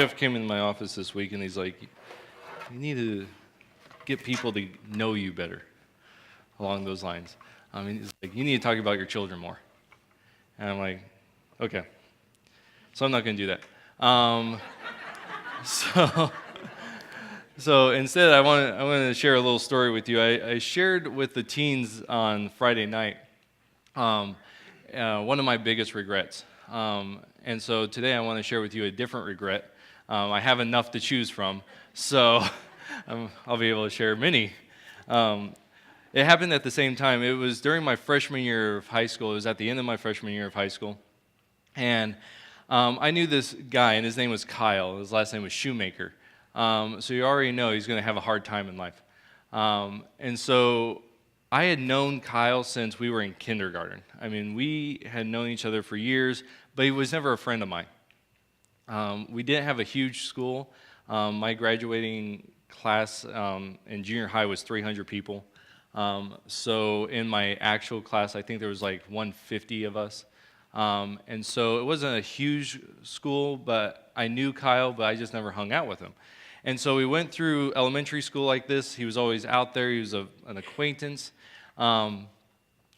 Jeff came in my office this week and he's like, you need to get people to know you better along those lines. I mean, he's like, you need to talk about your children more. And I'm like, okay. So I'm not going to do that. So so instead, I want to share a little story with you. I shared with the teens on Friday night one of my biggest regrets. And so today I want to share with you a different regret. I have enough to choose from, so I'll be able to share many. It happened at the same time. It was during my freshman year of high school. It was at the end of my freshman year of high school. And I knew this guy, and his name was Kyle. His last name was Shoemaker. So you already know he's going to have a hard time in life. And so I had known Kyle since we were in kindergarten. I mean, we had known each other for years, but he was never a friend of mine. We didn't have a huge school. My graduating class in junior high was 300 people. So in my actual class, I think there was like 150 of us. And so it wasn't a huge school, but I knew Kyle, but I just never hung out with him. And so we went through elementary school like this. He was always out there. He was an acquaintance. I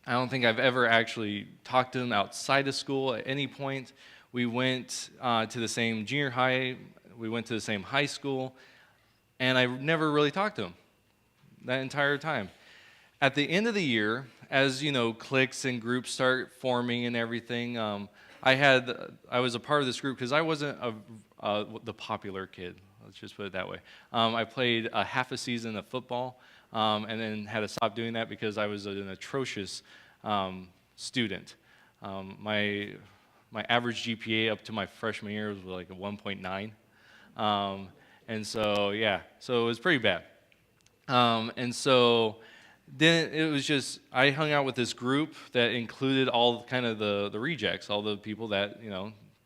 don't think I've ever actually talked to him outside of school at any point. We went to the same junior high. We went to the same high school. And I never really talked to him that entire time. At the end of the year, as you know, cliques and groups start forming and everything, I was a part of this group because I wasn't the popular kid. Let's just put it that way. I played a half a season of football, and then had to stop doing that because I was an atrocious student. My average GPA up to my freshman year was like a 1.9, and so it was pretty bad. And so then it was just, I hung out with this group that included all kind of the rejects, all the people that,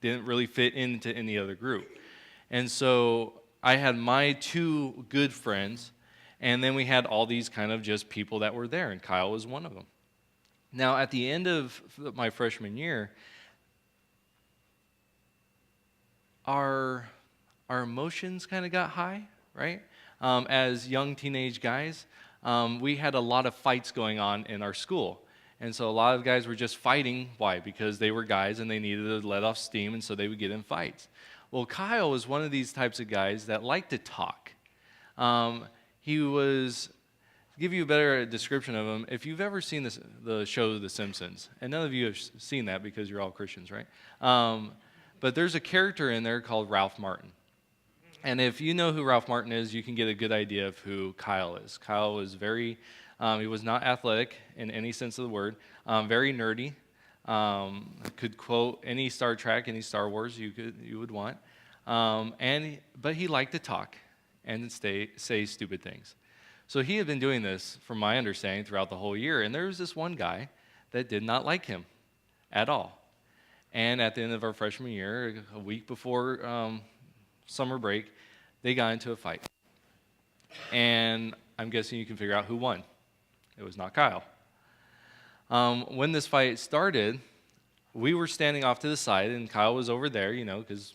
didn't really fit into any other group. And so I had my two good friends, and then we had all these kind of just people that were there, and Kyle was one of them. Now, at the end of my freshman year, our emotions kind of got high, right? As young teenage guys, we had a lot of fights going on in our school. And so a lot of guys were just fighting. Why? Because they were guys and they needed to let off steam, and so they would get in fights. Well, Kyle was one of these types of guys that liked to talk. He was, to give you a better description of him, if you've ever seen the show The Simpsons, and none of you have seen that because you're all Christians, right? But there's a character in there called Ralph Martin. And if you know who Ralph Martin is, you can get a good idea of who Kyle is. Kyle was he was not athletic in any sense of the word, very nerdy, could quote any Star Trek, any Star Wars you would want, but he liked to talk and say stupid things. So he had been doing this, from my understanding, throughout the whole year, and there was this one guy that did not like him at all. And at the end of our freshman year, a week before summer break, they got into a fight. And I'm guessing you can figure out who won. It was not Kyle. When this fight started, we were standing off to the side, and Kyle was over there, because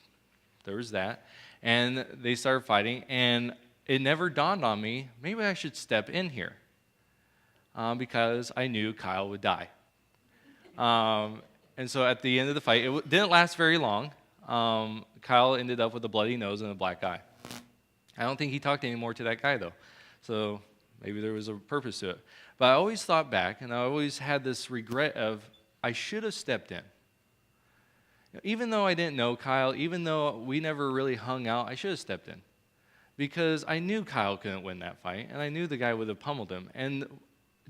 there was that. And they started fighting, and it never dawned on me, maybe I should step in here, because I knew Kyle would die. And so at the end of the fight, it didn't last very long. Kyle ended up with a bloody nose and a black eye. I don't think he talked anymore to that guy, though. So maybe there was a purpose to it. But I always thought back, and I always had this regret of, I should have stepped in. Even though I didn't know Kyle, even though we never really hung out, I should have stepped in. Because I knew Kyle couldn't win that fight, and I knew the guy would have pummeled him. And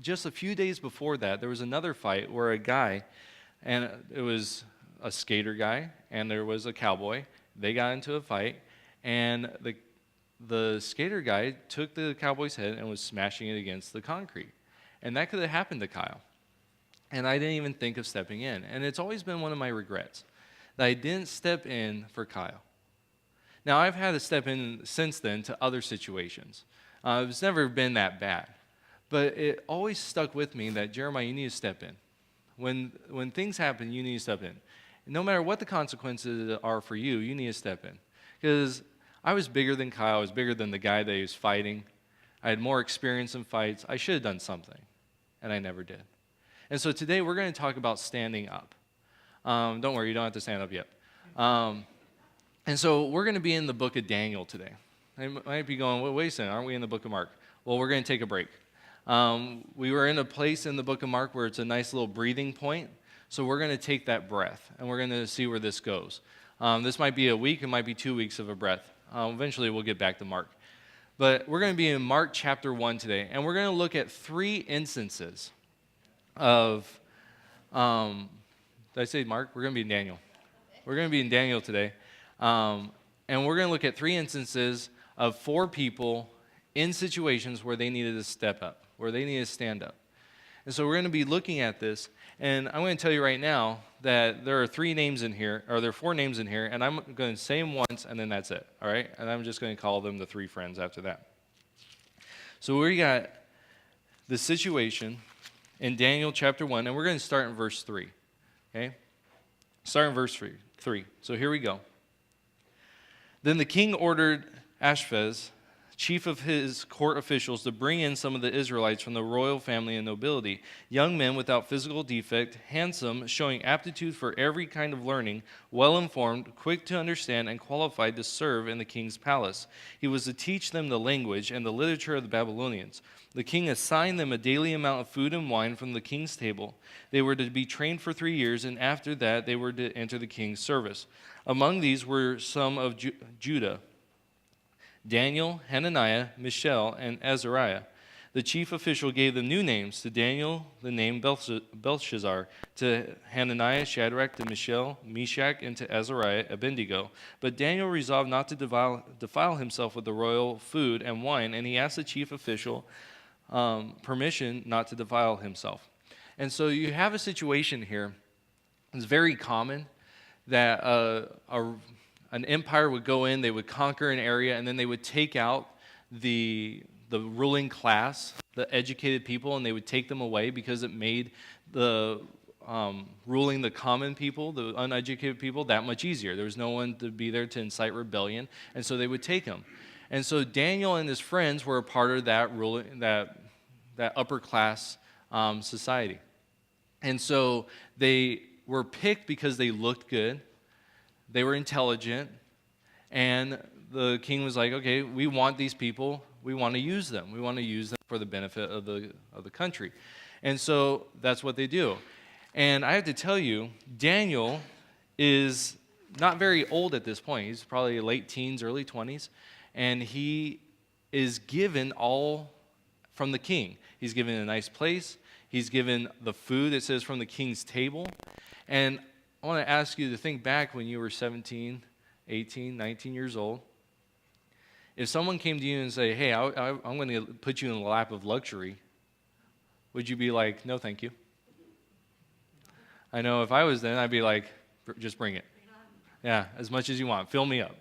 just a few days before that, there was another fight where a guy, and it was a skater guy, and there was a cowboy. They got into a fight, and the skater guy took the cowboy's head and was smashing it against the concrete. And that could have happened to Kyle. And I didn't even think of stepping in. And it's always been one of my regrets that I didn't step in for Kyle. Now, I've had to step in since then to other situations. It's never been that bad. But it always stuck with me that, Jeremiah, you need to step in. When things happen, you need to step in. No matter what the consequences are for you, you need to step in. because I was bigger than Kyle. I was bigger than the guy that he was fighting. I had more experience in fights. I should have done something, and I never did. And so today we're going to talk about standing up. Don't worry, you don't have to stand up yet. And so we're going to be in the book of Daniel today. You might be going, wait a second, aren't we in the book of Mark? Well, we're going to take a break. We were in a place in the book of Mark where it's a nice little breathing point. So we're going to take that breath, and we're going to see where this goes. This might be a week, it might be 2 weeks of a breath. Eventually we'll get back to Mark. But we're going to be in Mark chapter 1 today, and we're going to look at 3 instances of, did I say Mark? We're going to be in Daniel. We're going to be in Daniel today. And we're going to look at 3 instances of 4 people in situations where they needed to step up, where they needed to stand up. And so we're going to be looking at this, and I'm going to tell you right now that there are 4 names in here, and I'm going to say them once, and then that's it, all right? And I'm just going to call them the 3 friends after that. So we got the situation in Daniel chapter 1, and we're going to start in verse 3, okay? Start in verse 3. So here we go. Then the king ordered Ashpenaz, chief of his court officials, to bring in some of the Israelites from the royal family and nobility, young men without physical defect, handsome, showing aptitude for every kind of learning, well-informed, quick to understand, and qualified to serve in the king's palace. He was to teach them the language and the literature of the Babylonians. The king assigned them a daily amount of food and wine from the king's table. They were to be trained for 3 years, and after that they were to enter the king's service. Among these were some of Judah: Daniel, Hananiah, Mishael, and Azariah. The chief official gave them new names. To Daniel, the name Belshazzar; to Hananiah, Shadrach; to Mishael, Meshach; and to Azariah, Abednego. But Daniel resolved not to defile himself with the royal food and wine, and he asked the chief official permission not to defile himself. And so you have a situation here. It's very common that an empire would go in, they would conquer an area, and then they would take out the ruling class, the educated people, and they would take them away because it made the ruling the common people, the uneducated people, that much easier. There was no one to be there to incite rebellion, and so they would take them. And so Daniel and his friends were a part of that ruling, that upper class society. And so they were picked because they looked good, they were intelligent, and the king was like, okay, we want these people, we want to use them. We want to use them for the benefit of the country. And so that's what they do. And I have to tell you, Daniel is not very old at this point. He's probably late teens, early 20s, and he is given all from the king. He's given a nice place. He's given the food, it says, from the king's table. And I want to ask you to think back when you were 17, 18, 19 years old. If someone came to you and say, hey, I'm going to put you in the lap of luxury, would you be like, no, thank you? I know if I was then, I'd be like, just bring it. Yeah, as much as you want. Fill me up.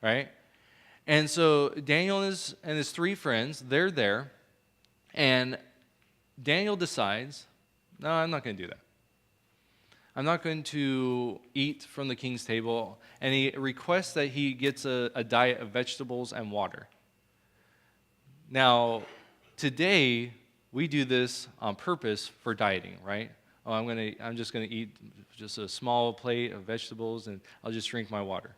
Right? And so Daniel and his 3 friends, they're there, and Daniel decides, no, I'm not going to do that. I'm not going to eat from the king's table. And he requests that he gets a diet of vegetables and water. Now, today, we do this on purpose for dieting, right? Oh, I'm just going to eat just a small plate of vegetables and I'll just drink my water.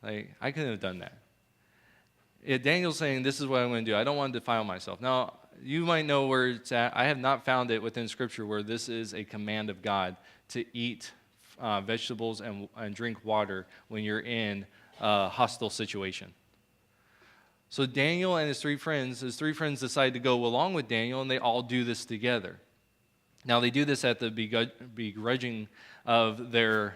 Like, I couldn't have done that. Daniel's saying, this is what I'm going to do. I don't want to defile myself. Now, you might know where it's at. I have not found it within Scripture where this is a command of God to eat vegetables and drink water when you're in a hostile situation. So Daniel and his three friends decide to go along with Daniel, and they all do this together. Now, they do this at the begrudging of their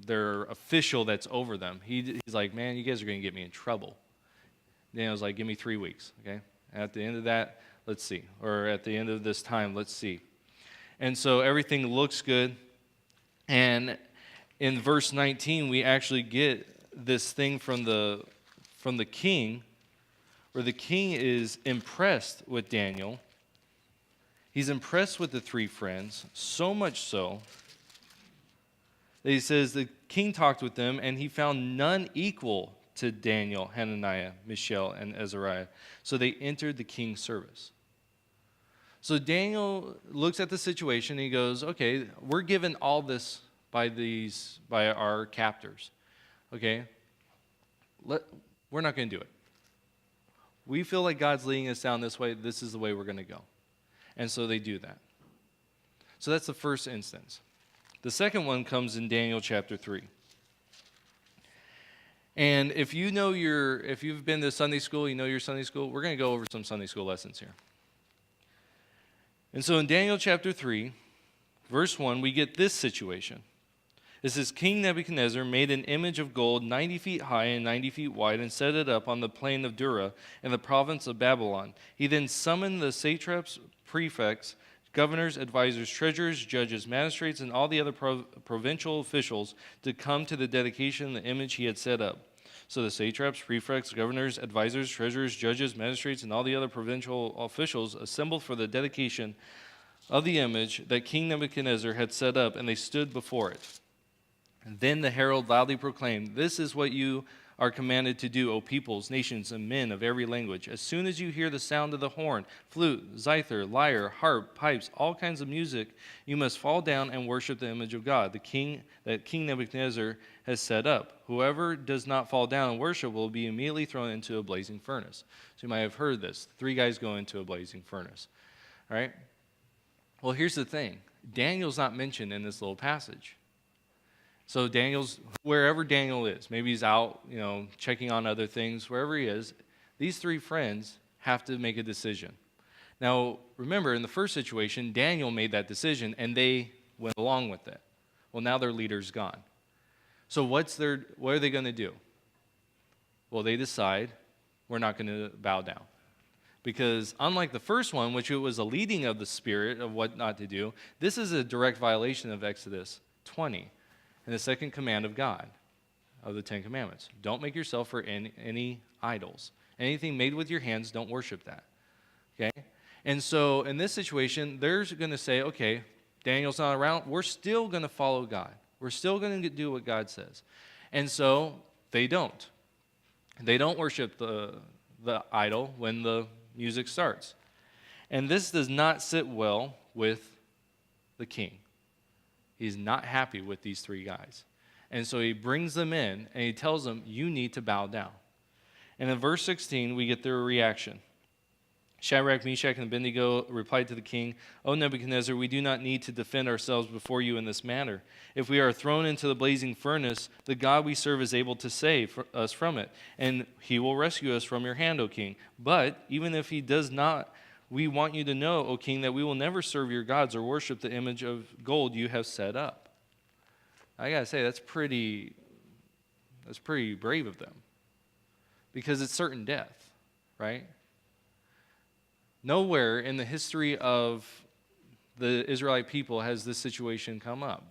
official that's over them. He's like, man, you guys are going to get me in trouble. Daniel's like, give me 3 weeks, okay? At the end of that, let's see. Or at the end of this time, let's see. And so everything looks good. And in verse 19, we actually get this thing from the king, where the king is impressed with Daniel. He's impressed with the three friends, so much so He says the king talked with them, and he found none equal to Daniel, Hananiah, Mishael, and Azariah. So they entered the king's service. So Daniel looks at the situation, and he goes, okay, we're given all this by our captors. Okay, we're not going to do it. We feel like God's leading us down this way. This is the way we're going to go. And so they do that. So that's the first instance. The second one comes in Daniel chapter 3. And if you've been to Sunday school, you know your Sunday school, we're going to go over some Sunday school lessons here. And so in Daniel chapter 3, verse 1, we get this situation. It says, King Nebuchadnezzar made an image of gold 90 feet high and 90 feet wide and set it up on the plain of Dura in the province of Babylon. He then summoned the satraps, prefects, governors, advisors, treasurers, judges, magistrates, and all the other provincial officials to come to the dedication of the image he had set up. So the satraps, prefects, governors, advisors, treasurers, judges, magistrates, and all the other provincial officials assembled for the dedication of the image that King Nebuchadnezzar had set up, and they stood before it. And then the herald loudly proclaimed, "This is what you are commanded to do, O peoples, nations, and men of every language. As soon as you hear the sound of the horn, flute, zither, lyre, harp, pipes, all kinds of music, you must fall down and worship the image of God, that King Nebuchadnezzar has set up. Whoever does not fall down and worship will be immediately thrown into a blazing furnace." So you might have heard this. 3 guys go into a blazing furnace. All right? Well, here's the thing. Daniel's not mentioned in this little passage. So wherever Daniel is, maybe he's out, checking on other things, wherever he is, these 3 friends have to make a decision. Now, remember, in the first situation, Daniel made that decision, and they went along with it. Well, now their leader's gone. So what are they going to do? Well, they decide, we're not going to bow down. Because unlike the first one, which it was a leading of the Spirit of what not to do, this is a direct violation of Exodus 20. And the second command of God, of the 10 Commandments. Don't make yourself for any idols. Anything made with your hands, don't worship that. Okay? And so in this situation, they're going to say, okay, Daniel's not around. We're still going to follow God. We're still going to do what God says. And so they don't. They don't worship the idol when the music starts. And this does not sit well with the king. He's not happy with these 3 guys. And so he brings them in, and he tells them, you need to bow down. And in verse 16, we get their reaction. Shadrach, Meshach, and Abednego replied to the king, "O Nebuchadnezzar, we do not need to defend ourselves before you in this manner. If we are thrown into the blazing furnace, the God we serve is able to save us from it, and he will rescue us from your hand, O king. But even if he does not, we want you to know, O king, that we will never serve your gods or worship the image of gold you have set up." I got to say, that's pretty brave of them. Because it's certain death, right? Nowhere in the history of the Israelite people has this situation come up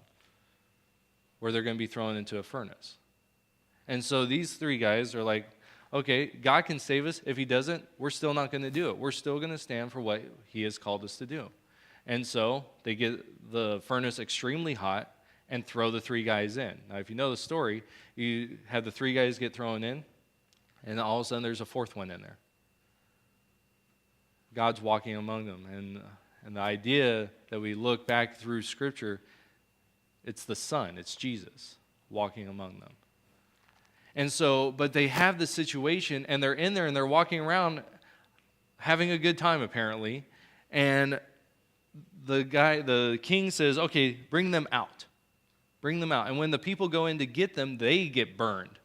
where they're going to be thrown into a furnace. And so these 3 guys are like, okay, God can save us. If he doesn't, we're still not going to do it. We're still going to stand for what he has called us to do. And so they get the furnace extremely hot and throw the 3 guys in. Now, if you know the story, you have the 3 guys get thrown in, and all of a sudden there's a 4th one in there. God's walking among them. And the idea that we look back through Scripture, it's the Son, it's Jesus walking among them. And so, but they have this situation, and they're in there, and they're walking around having a good time, apparently. And the king says, okay, bring them out. Bring them out. And when the people go in to get them, they get burned.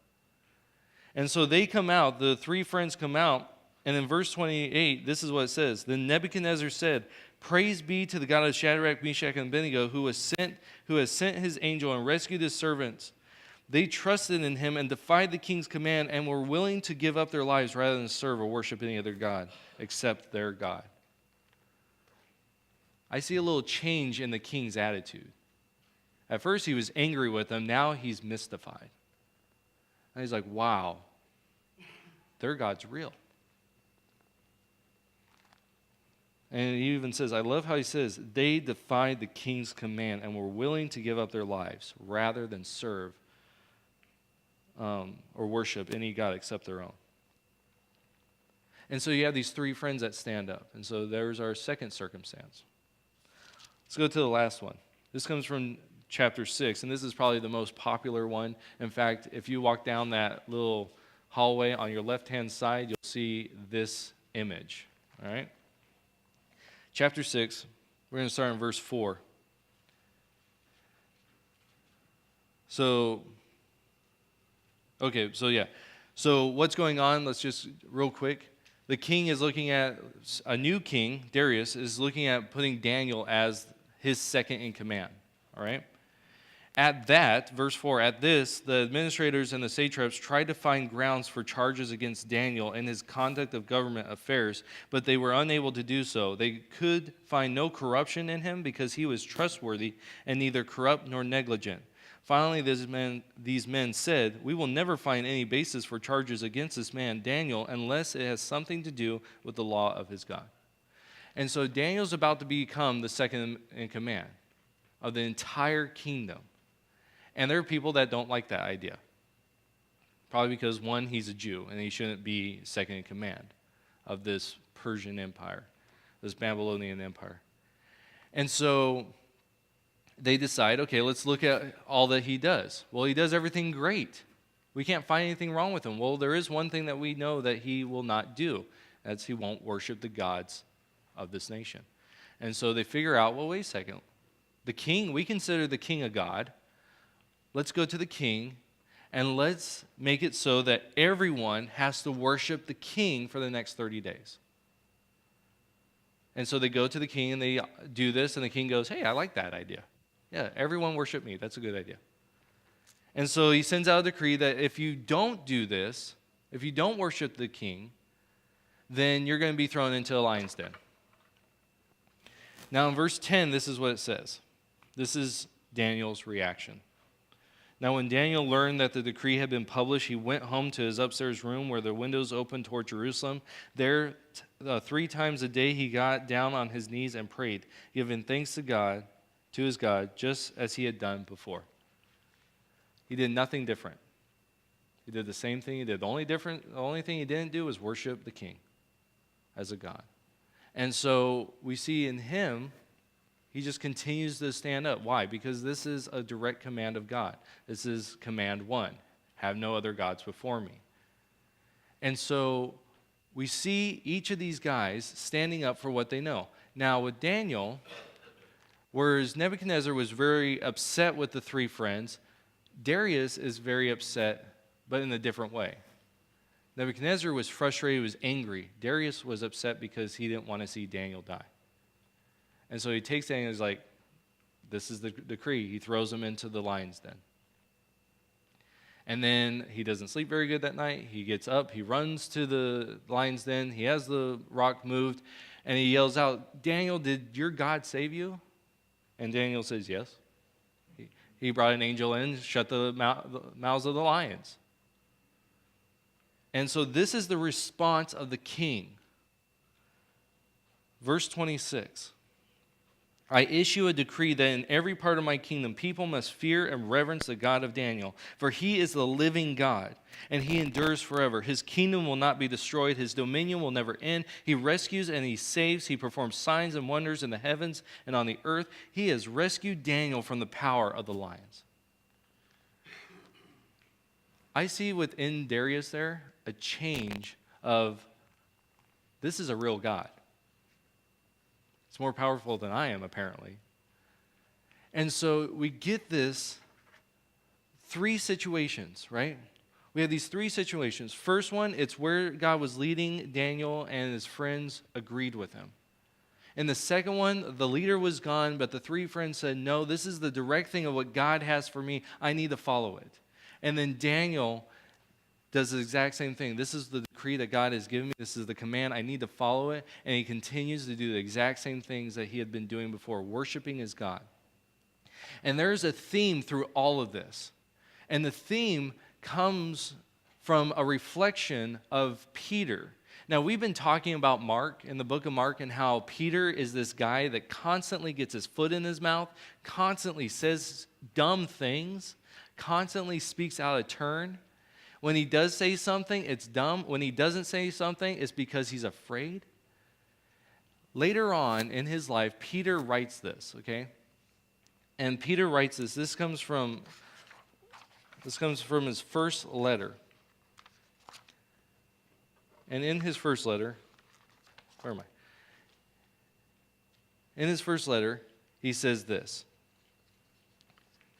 And so they come out, the 3 friends come out, and in verse 28, this is what it says. Then Nebuchadnezzar said, "Praise be to the God of Shadrach, Meshach, and Abednego, who has sent his angel and rescued his servants. They trusted in him and defied the king's command and were willing to give up their lives rather than serve or worship any other god except their God." I see a little change in the king's attitude. At first he was angry with them. Now he's mystified. And he's like, wow, their God's real. And he even says, I love how he says, they defied the king's command and were willing to give up their lives rather than serve or worship any god except their own. And so you have these three friends that stand up. And so there's our second circumstance. Let's go to the last one. This comes from chapter 6, and this is probably the most popular one. In fact, if you walk down that little hallway on your left-hand side, you'll see this image. All right? Chapter 6, we're going to start in verse 4. So what's going on? Let's just real quick. The king is looking at, a new king, Darius, is looking at putting Daniel as his second in command. All right? At that, verse 4, at this, the administrators and the satraps tried to find grounds for charges against Daniel and his conduct of government affairs, but they were unable to do so. They could find no corruption in him because he was trustworthy and neither corrupt nor negligent. Finally, these men said, we will never find any basis for charges against this man, Daniel, unless it has something to do with the law of his God. And so Daniel's about to become the second in command of the entire kingdom. And there are people that don't like that idea. Probably because, one, he's a Jew, and he shouldn't be second in command of this Persian empire, this Babylonian empire. And so they decide, okay, let's look at all that he does. Well, he does everything great. We can't find anything wrong with him. Well, there is one thing that we know that he will not do. That's he won't worship the gods of this nation. And so they figure out, well, wait a second. The king, we consider the king a god. Let's go to the king, and let's make it so that everyone has to worship the king for the next 30 days. And so they go to the king, and they do this, and the king goes, hey, I like that idea. Yeah, everyone worship me. That's a good idea. And so he sends out a decree that if you don't do this, if you don't worship the king, then you're going to be thrown into a lion's den. Now in verse 10, this is what it says. This is Daniel's reaction. Now when Daniel learned that the decree had been published, he went home to his upstairs room where the windows opened toward Jerusalem. There, 3 times a day he got down on his knees and prayed, giving thanks to his God, just as he had done before. He did nothing different. He did the same thing he did. The only thing he didn't do was worship the king as a god. And so we see in him, he just continues to stand up. Why? Because this is a direct command of God. This is command 1. Have no other gods before me. And so we see each of these guys standing up for what they know. Now with Daniel, whereas Nebuchadnezzar was very upset with the 3 friends, Darius is very upset, but in a different way. Nebuchadnezzar was frustrated, was angry. Darius was upset because he didn't want to see Daniel die. And so he takes Daniel and is like, this is the decree. He throws him into the lion's den. And then he doesn't sleep very good that night. He gets up, he runs to the lion's den. He has the rock moved, and he yells out, Daniel, did your God save you? And Daniel says, yes. He brought an angel in, shut the mouths of the lions. And so this is the response of the king. Verse 26. I issue a decree that in every part of my kingdom people must fear and reverence the God of Daniel, for he is the living God, and he endures forever. His kingdom will not be destroyed. His dominion will never end. He rescues and he saves. He performs signs and wonders in the heavens and on the earth. He has rescued Daniel from the power of the lions. I see within Darius there a change of, this is a real God. It's more powerful than I am, apparently. And so we get this 3 situations, right? We have these 3 situations. First one, it's where God was leading Daniel and his friends agreed with him. In the second one, the leader was gone, but the 3 friends said, no, this is the direct thing of what God has for me. I need to follow it. And then Daniel does the exact same thing. This is the decree that God has given me. This is the command. I need to follow it. And he continues to do the exact same things that he had been doing before, worshiping his God. And there's a theme through all of this. And the theme comes from a reflection of Peter. Now, we've been talking about Mark in the book of Mark and how Peter is this guy that constantly gets his foot in his mouth, constantly says dumb things, constantly speaks out of turn. When he does say something, it's dumb. When he doesn't say something, it's because he's afraid. Later on in his life, Peter writes this, okay? And Peter writes this. This comes from his first letter. And in his first letter, where am I? In his first letter, he says this.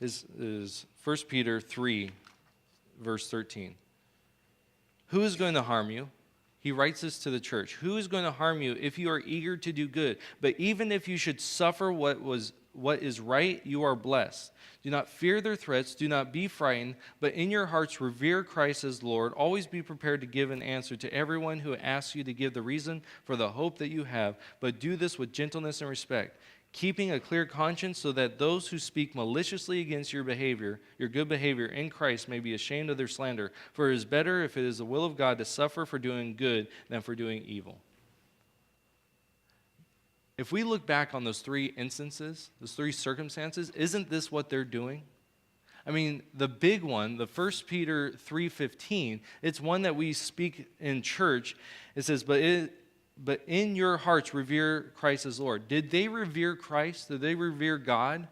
This is 1 Peter 3, verse 13. Who is going to harm you? He writes this to the church. Who is going to harm you if you are eager to do good? But even if you should suffer what is right, you are blessed. Do not fear their threats. Do not be frightened. But in your hearts revere Christ as Lord. Always be prepared to give an answer to everyone who asks you to give the reason for the hope that you have. But do this with gentleness and respect, keeping a clear conscience, so that those who speak maliciously against your good behavior in Christ, may be ashamed of their slander. For it is better, if it is the will of God, to suffer for doing good than for doing evil. If we look back on those three instances, those three circumstances, isn't this what they're doing? I mean, the big one, the 1 Peter 3:15, it's one that we speak in church. It says, but in your hearts revere Christ as Lord. Did they revere Christ? Did they revere God?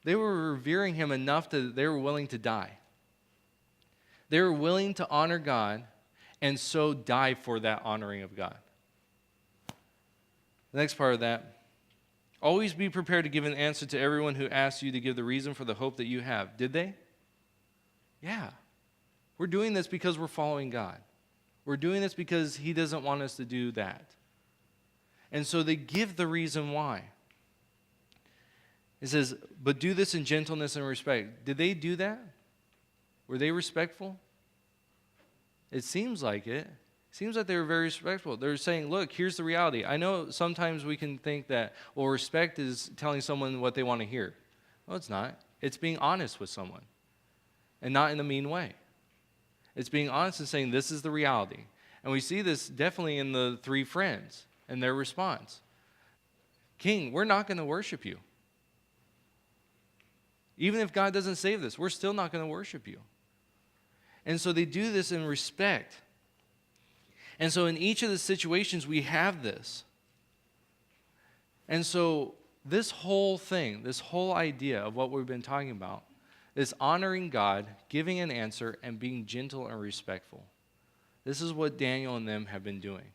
They were revering him enough that they were willing to die. They were willing to honor God and so die for that honoring of God. The next part of that, always be prepared to give an answer to everyone who asks you to give the reason for the hope that you have. Did they? Yeah. We're doing this because we're following God. We're doing this because he doesn't want us to do that. And so they give the reason why. It says, but do this in gentleness and respect. Did they do that? Were they respectful? It seems like it. It seems like they were very respectful. They're saying, look, here's the reality. I know sometimes we can think that, well, respect is telling someone what they want to hear. No, it's not. It's being honest with someone, and not in a mean way. It's being honest and saying, this is the reality. And we see this definitely in the three friends and their response. King, we're not going to worship you. Even if God doesn't save this, we're still not going to worship you. And so they do this in respect. And so in each of the situations, we have this. And so this whole thing, this whole idea of what we've been talking about, is honoring God, giving an answer, and being gentle and respectful. This is what Daniel and them have been doing.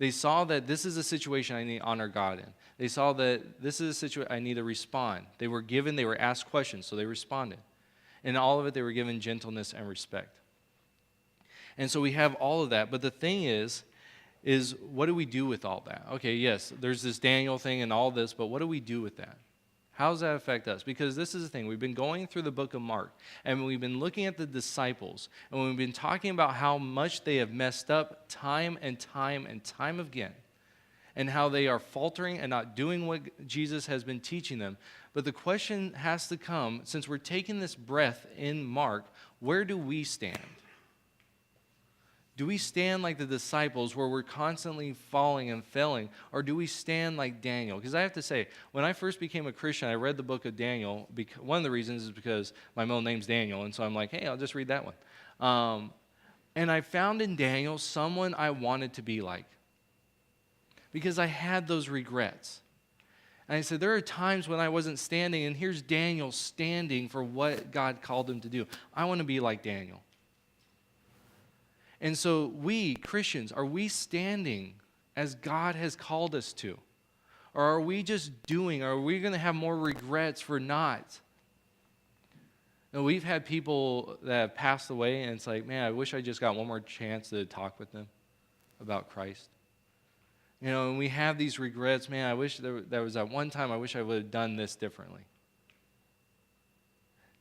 They saw that this is a situation I need to honor God in. They saw that this is a situation I need to respond. They were asked questions, so they responded. In all of it, they were given gentleness and respect. And so we have all of that. But the thing is what do we do with all that? Okay, yes, there's this Daniel thing and all this, but what do we do with that? How does that affect us? Because this is the thing. We've been going through the book of Mark, and we've been looking at the disciples, and we've been talking about how much they have messed up time and time and time again, and how they are faltering and not doing what Jesus has been teaching them. But the question has to come, since we're taking this breath in Mark, where do we stand? Do we stand like the disciples where we're constantly falling and failing, or do we stand like Daniel? Because I have to say, when I first became a Christian, I read the book of Daniel. One of the reasons is because my middle name's Daniel, and so I'm like, hey, I'll just read that one. And I found in Daniel someone I wanted to be like, because I had those regrets. And I said, there are times when I wasn't standing, and here's Daniel standing for what God called him to do. I want to be like Daniel. And so we, Christians, are we standing as God has called us to? Or are we just doing, or are we going to have more regrets for not? And we've had people that have passed away, and it's like, man, I wish I just got one more chance to talk with them about Christ. You know, and we have these regrets, man, I wish there was that one time I wish I would have done this differently.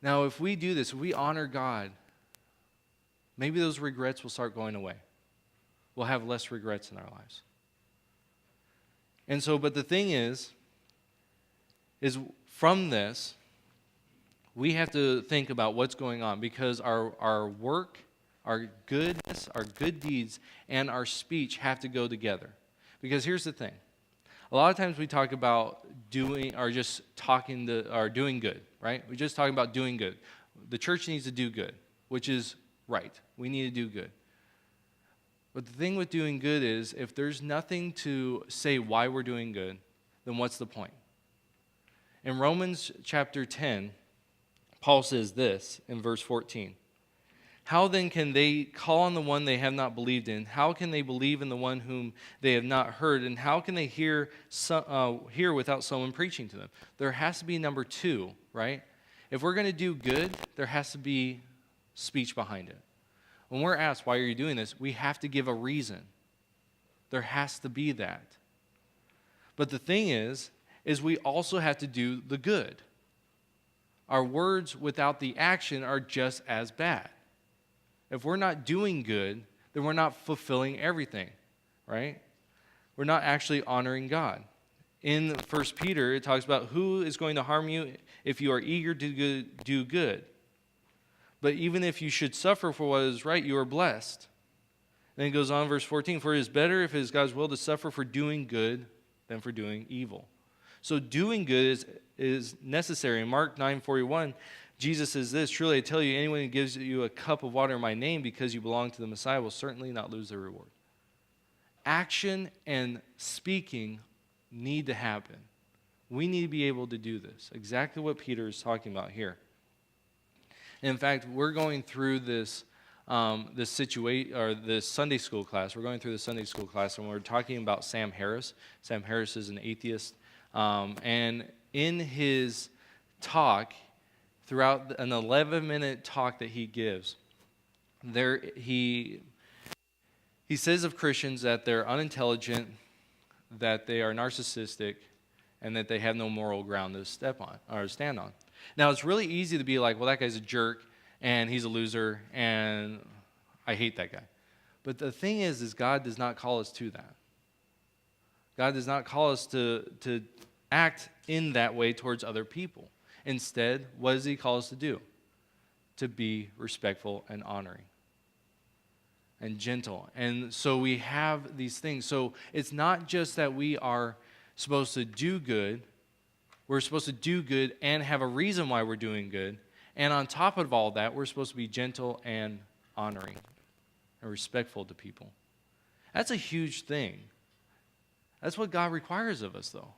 Now, if we do this, if we honor God, maybe those regrets will start going away. We'll have less regrets in our lives. And so, but the thing is from this, we have to think about what's going on, because our work, Our goodness, our good deeds, and our speech have to go together. Because here's the thing. A lot of times we talk about doing or just talking or doing good, right? We're just talking about doing good. The church needs to do good, which is right. We need to do good. But the thing with doing good is if there's nothing to say why we're doing good, then what's the point? In Romans chapter 10, Paul says this in verse 14. How then can they call on the one they have not believed in? How can they believe in the one whom they have not heard? And how can they hear without someone preaching to them? There has to be number two, right? If we're going to do good, there has to be speech behind it. When we're asked, why are you doing this? We have to give a reason. There has to be that. But the thing is we also have to do the good. Our words without the action are just as bad. If we're not doing good, then we're not fulfilling everything, right? We're not actually honoring God. In 1 Peter, it talks about who is going to harm you if you are eager to do good. But even if you should suffer for what is right, you are blessed. Then it goes on, verse 14, for it is better if it is God's will to suffer for doing good than for doing evil. So doing good is necessary. In Mark 9:41, Jesus says this, truly I tell you, anyone who gives you a cup of water in my name because you belong to the Messiah will certainly not lose their reward. Action and speaking need to happen. We need to be able to do this. Exactly what Peter is talking about here. In fact, we're going through this situation or this Sunday school class. We're going through the Sunday school class, and we're talking about Sam Harris. Sam Harris is an atheist, and in his talk, throughout an 11-minute talk that he gives, he says of Christians that they're unintelligent, that they are narcissistic, and that they have no moral ground to step on or stand on. Now, it's really easy to be like, well, that guy's a jerk, and he's a loser, and I hate that guy. But the thing is God does not call us to that. God does not call us to act in that way towards other people. Instead, what does he call us to do? To be respectful and honoring and gentle. And so we have these things. So it's not just that we are supposed to do good. We're supposed to do good and have a reason why we're doing good. And on top of all that, we're supposed to be gentle and honoring and respectful to people. That's a huge thing. That's what God requires of us, though,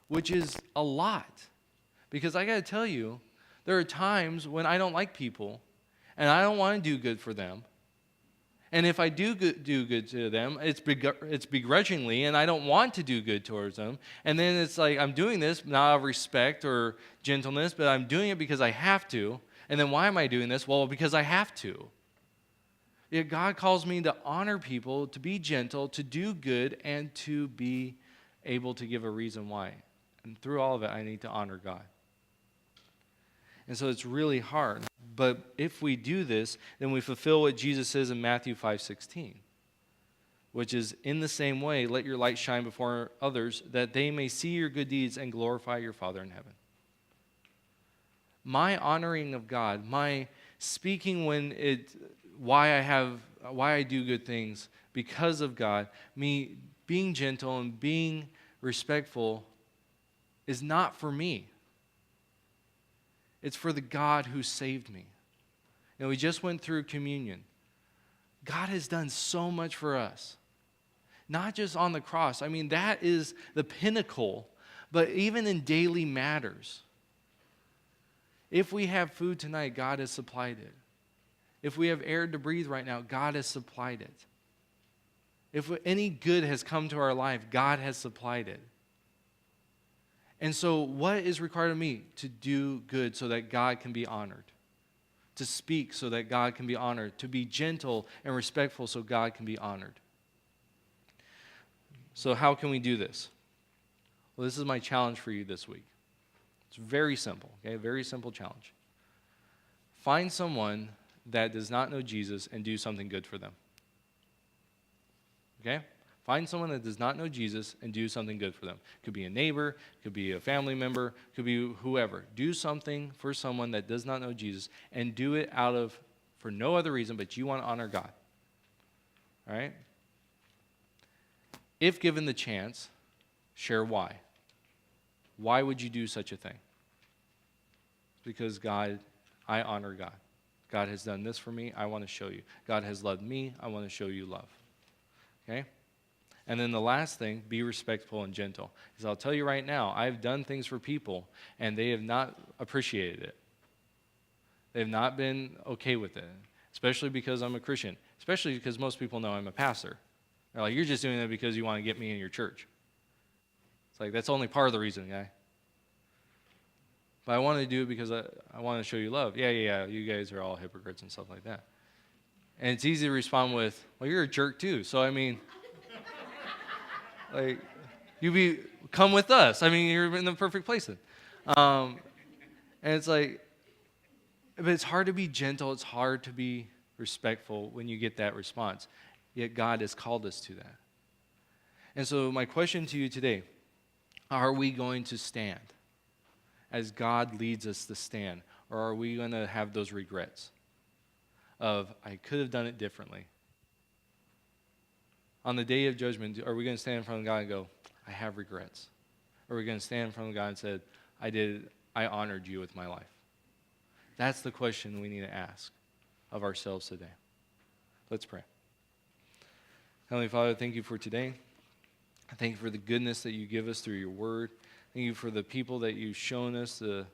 which is a lot. Because I got to tell you, there are times when I don't like people, and I don't want to do good for them. And if I do good to them, it's begrudgingly, and I don't want to do good towards them. And then it's like I'm doing this not out of respect or gentleness, but I'm doing it because I have to. And then why am I doing this? Well, because I have to. Yet God calls me to honor people, to be gentle, to do good, and to be able to give a reason why. And through all of it, I need to honor God. And so it's really hard. But if we do this, then we fulfill what Jesus says in Matthew 5:16, which is, in the same way, let your light shine before others, that they may see your good deeds and glorify your Father in heaven. My honoring of God, my speaking why I do good things because of God, me being gentle and being respectful is not for me. It's for the God who saved me. You know, we just went through communion. God has done so much for us. Not just on the cross. I mean, that is the pinnacle. But even in daily matters. If we have food tonight, God has supplied it. If we have air to breathe right now, God has supplied it. If any good has come to our life, God has supplied it. And so what is required of me? To do good so that God can be honored. To speak so that God can be honored. To be gentle and respectful so God can be honored. So how can we do this? Well, this is my challenge for you this week. It's very simple, okay? Very simple challenge. Find someone that does not know Jesus and do something good for them. Okay? Find someone that does not know Jesus and do something good for them. Could be a neighbor, could be a family member, could be whoever. Do something for someone that does not know Jesus and do it out of for no other reason but you want to honor God. All right? If given the chance, share why. Why would you do such a thing? Because I honor God. God has done this for me. I want to show you. God has loved me. I want to show you love. Okay? And then the last thing, be respectful and gentle. Because I'll tell you right now, I've done things for people, and they have not appreciated it. They've not been okay with it, especially because I'm a Christian, especially because most people know I'm a pastor. They're like, you're just doing that because you want to get me in your church. It's like, that's only part of the reason, guy. But I want to do it because I want to show you love. Yeah, you guys are all hypocrites and stuff like that. And it's easy to respond with, well, you're a jerk too. So, I mean, like, come with us. I mean, you're in the perfect place then. And it's like, but it's hard to be gentle. It's hard to be respectful when you get that response. Yet God has called us to that. And so my question to you today, are we going to stand as God leads us to stand? Or are we going to have those regrets of, I could have done it differently? On the day of judgment, are we going to stand in front of God and go, I have regrets? Or are we going to stand in front of God and say, I honored you with my life? That's the question we need to ask of ourselves today. Let's pray. Heavenly Father, thank you for today. Thank you for the goodness that you give us through your word. Thank you for the people that you've shown us to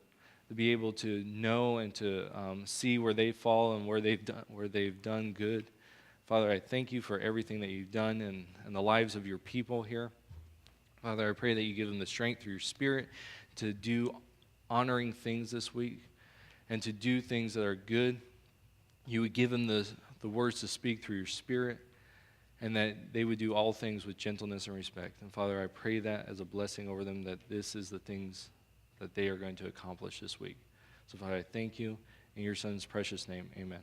be able to know and to see where they fall and where they've done good. Father, I thank you for everything that you've done in the lives of your people here. Father, I pray that you give them the strength through your Spirit to do honoring things this week and to do things that are good. You would give them the words to speak through your Spirit, and that they would do all things with gentleness and respect. And Father, I pray that as a blessing over them, that this is the things that they are going to accomplish this week. So Father, I thank you in your Son's precious name. Amen.